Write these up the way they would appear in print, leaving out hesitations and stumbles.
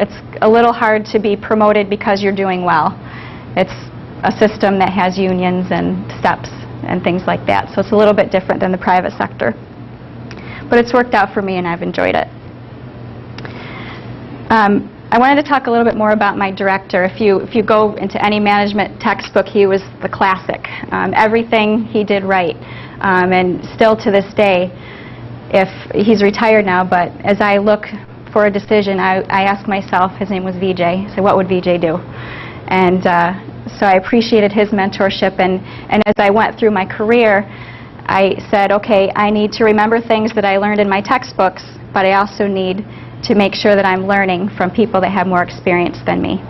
it's a little hard to be promoted because you're doing well. It's a system that has unions and steps and things like that, so it's a little bit different than the private sector. But it's worked out for me and I've enjoyed it. I wanted to talk a little bit more about my director. If you go into any management textbook, he was the classic. Everything he did right. And still to this day, if he's retired now, but as I look for a decision, I ask myself, his name was VJ, so what would VJ do? And so I appreciated his mentorship, and as I went through my career, I said, okay, I need to remember things that I learned in my textbooks, but I also need to make sure that I'm learning from people that have more experience than me.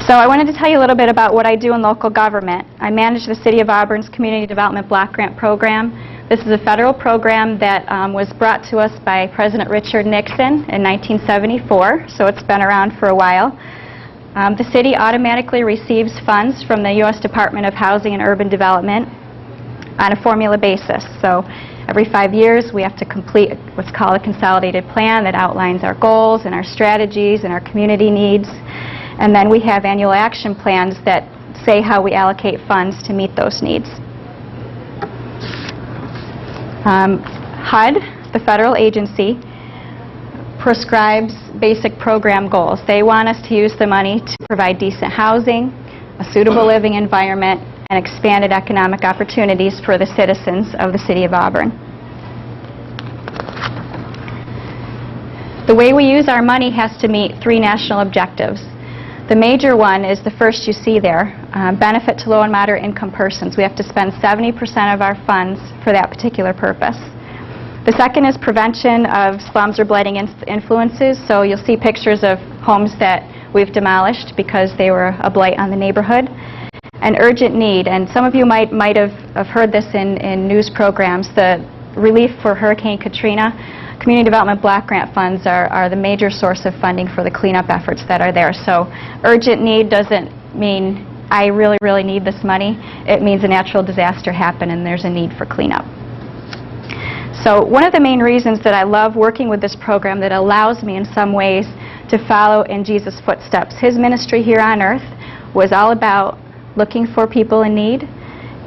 So I wanted to tell you a little bit about what I do in local government. I manage the City of Auburn's Community Development Block Grant Program. This is a federal program that was brought to us by President Richard Nixon in 1974, so it's been around for a while. The city automatically receives funds from the U.S. Department of Housing and Urban Development on a formula basis. So every 5 years we have to complete what's called a consolidated plan that outlines our goals and our strategies and our community needs. And then we have annual action plans that say how we allocate funds to meet those needs. HUD, the federal agency, prescribes basic program goals. They want us to use the money to provide decent housing, a suitable living environment, and expanded economic opportunities for the citizens of the City of Auburn. The way we use our money has to meet 3 national objectives. The major one is the first you see there, benefit to low and moderate income persons. We have to spend 70% of our funds for that particular purpose. The second is prevention of slums or blighting influences. So you'll see pictures of homes that we've demolished because they were a blight on the neighborhood. An urgent need, and some of you might have heard this in news programs, the relief for Hurricane Katrina. Community Development Block Grant funds are the major source of funding for the cleanup efforts that are there. So urgent need doesn't mean I really, really need this money. It means a natural disaster happened and there's a need for cleanup. So one of the main reasons that I love working with this program that allows me in some ways to follow in Jesus' footsteps. His ministry here on earth was all about looking for people in need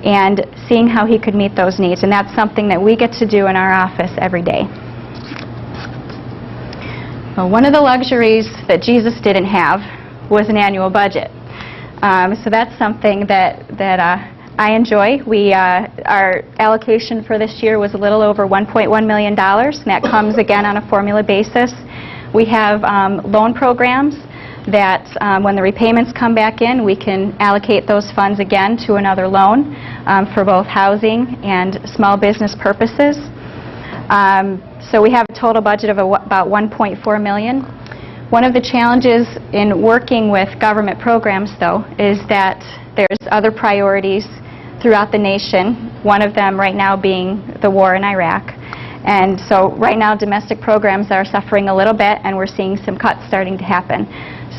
and seeing how he could meet those needs. And that's something that we get to do in our office every day. Well, one of the luxuries that Jesus didn't have was an annual budget. So that's something that I enjoy. Our allocation for this year was a little over $1.1 million, and that comes again on a formula basis. We have loan programs that when the repayments come back in, we can allocate those funds again to another loan for both housing and small business purposes. So we have a total budget of about $1.4 million. One of the challenges in working with government programs, though, is that there's other priorities throughout the nation, one of them right now being the war in Iraq. And so right now domestic programs are suffering a little bit, and we're seeing some cuts starting to happen.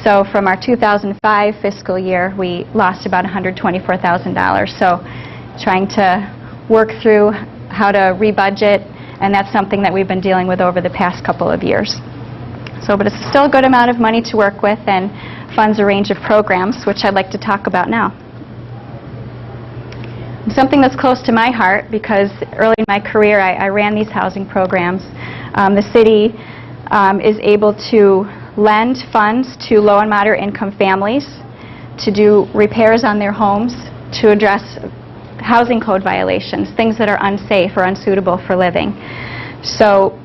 So from our 2005 fiscal year, we lost about $124,000. So trying to work through how to rebudget, and that's something that we've been dealing with over the past couple of years. So, but it's still a good amount of money to work with and funds a range of programs, which I'd like to talk about now. Something that's close to my heart, because early in my career I ran these housing programs. The city is able to lend funds to low and moderate income families to do repairs on their homes, to address housing code violations, things that are unsafe or unsuitable for living. So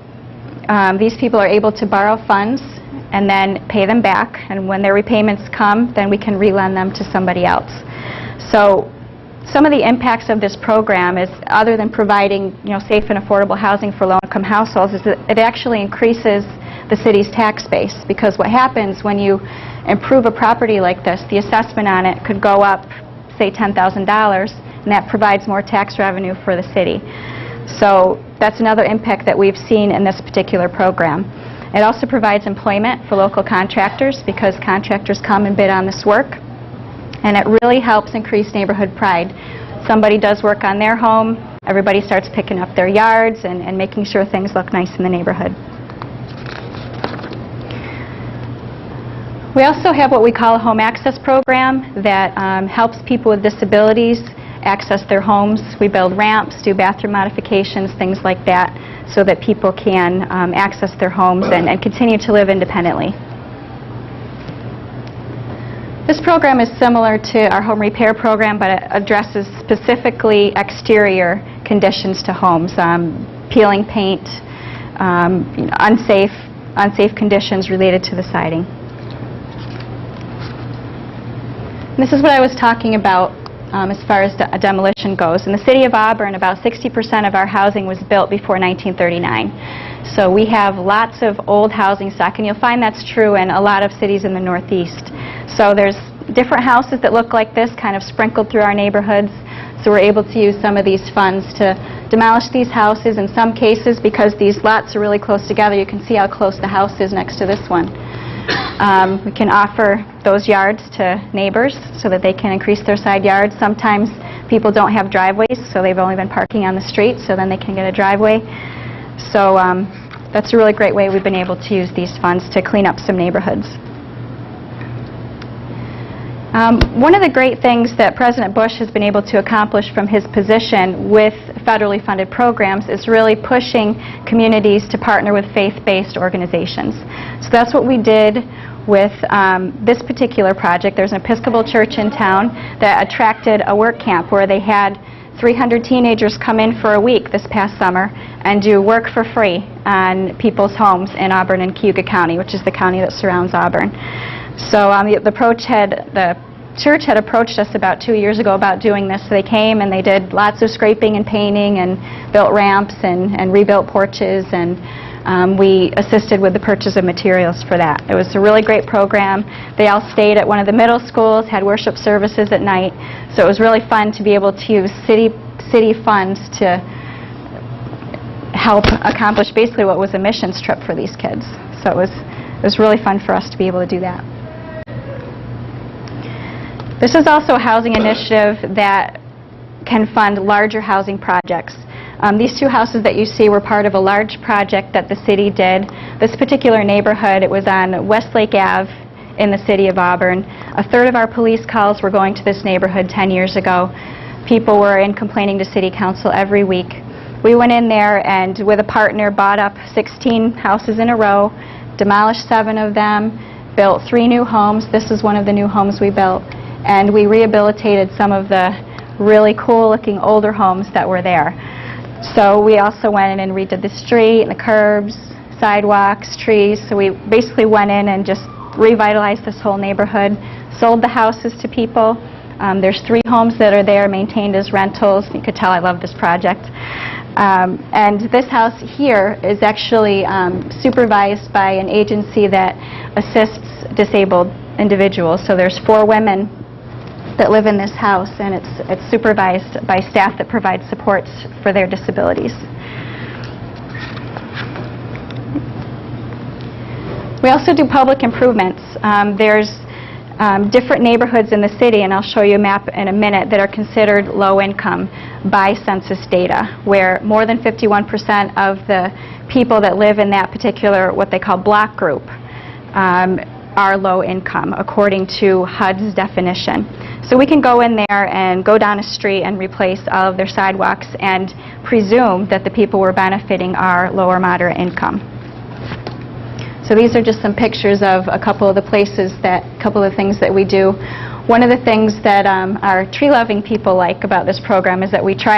these people are able to borrow funds and then pay them back, and when their repayments come, then we can re-lend them to somebody else. So some of the impacts of this program is, other than providing safe and affordable housing for low-income households, is that it actually increases the city's tax base, because what happens when you improve a property like this, the assessment on it could go up, say $10,000, and that provides more tax revenue for the city. So that's another impact that we've seen in this particular program. It also provides employment for local contractors, because contractors come and bid on this work, and it really helps increase neighborhood pride. Somebody does work on their home, everybody starts picking up their yards and making sure things look nice in the neighborhood. We also have what we call a home access program that helps people with disabilities access their homes. We build ramps, do bathroom modifications, things like that, so that people can access their homes and continue to live independently. This program is similar to our home repair program, but it addresses specifically exterior conditions to homes, peeling paint, unsafe conditions related to the siding. And this is what I was talking about as far as demolition goes. In the city of Auburn, about 60% of our housing was built before 1939. So we have lots of old housing stock, and you'll find that's true in a lot of cities in the Northeast. So there's different houses that look like this kind of sprinkled through our neighborhoods. So we're able to use some of these funds to demolish these houses. In some cases, because these lots are really close together, you can see how close the house is next to this one. We can offer those yards to neighbors so that they can increase their side yards. Sometimes people don't have driveways, so they've only been parking on the street, so then they can get a driveway. So that's a really great way we've been able to use these funds to clean up some neighborhoods. One of the great things that President Bush has been able to accomplish from his position with federally funded programs is really pushing communities to partner with faith-based organizations. So that's what we did with this particular project. There's an Episcopal church in town that attracted a work camp where they had 300 teenagers come in for a week this past summer and do work for free on people's homes in Auburn and Cayuga County, which is the county that surrounds Auburn. So the church had approached us about 2 years ago about doing this. So they came and they did lots of scraping and painting and built ramps and rebuilt porches, and we assisted with the purchase of materials for that. It was a really great program. They all stayed at one of the middle schools, had worship services at night. So it was really fun to be able to use city funds to help accomplish basically what was a missions trip for these kids. So it was really fun for us to be able to do that. This is also a housing initiative that can fund larger housing projects. These two houses that you see were part of a large project that the city did. This particular neighborhood, it was on Westlake Ave in the city of Auburn. A third of our police calls were going to this neighborhood 10 years ago. People were in complaining to city council every week. We went in there and with a partner bought up 16 houses in a row, demolished 7 of them, built 3 new homes. This is one of the new homes we built. And we rehabilitated some of the really cool looking older homes that were there. So we also went in and redid the street, and the curbs, sidewalks, trees. So we basically went in and just revitalized this whole neighborhood, sold the houses to people. There's 3 homes that are there maintained as rentals. You could tell I love this project. And this house here is actually supervised by an agency that assists disabled individuals. So there's 4 women that live in this house, and it's supervised by staff that provide supports for their disabilities. We also do public improvements. There's different neighborhoods in the city, and I'll show you a map in a minute, that are considered low income by census data, where more than 51% of the people that live in that particular, what they call block group, are low income, according to HUD's definition. So we can go in there and go down a street and replace all of their sidewalks and presume that the people we're benefiting are low or moderate income. So these are just some pictures of a couple of the things that we do. One of the things that our tree-loving people like about this program is that we try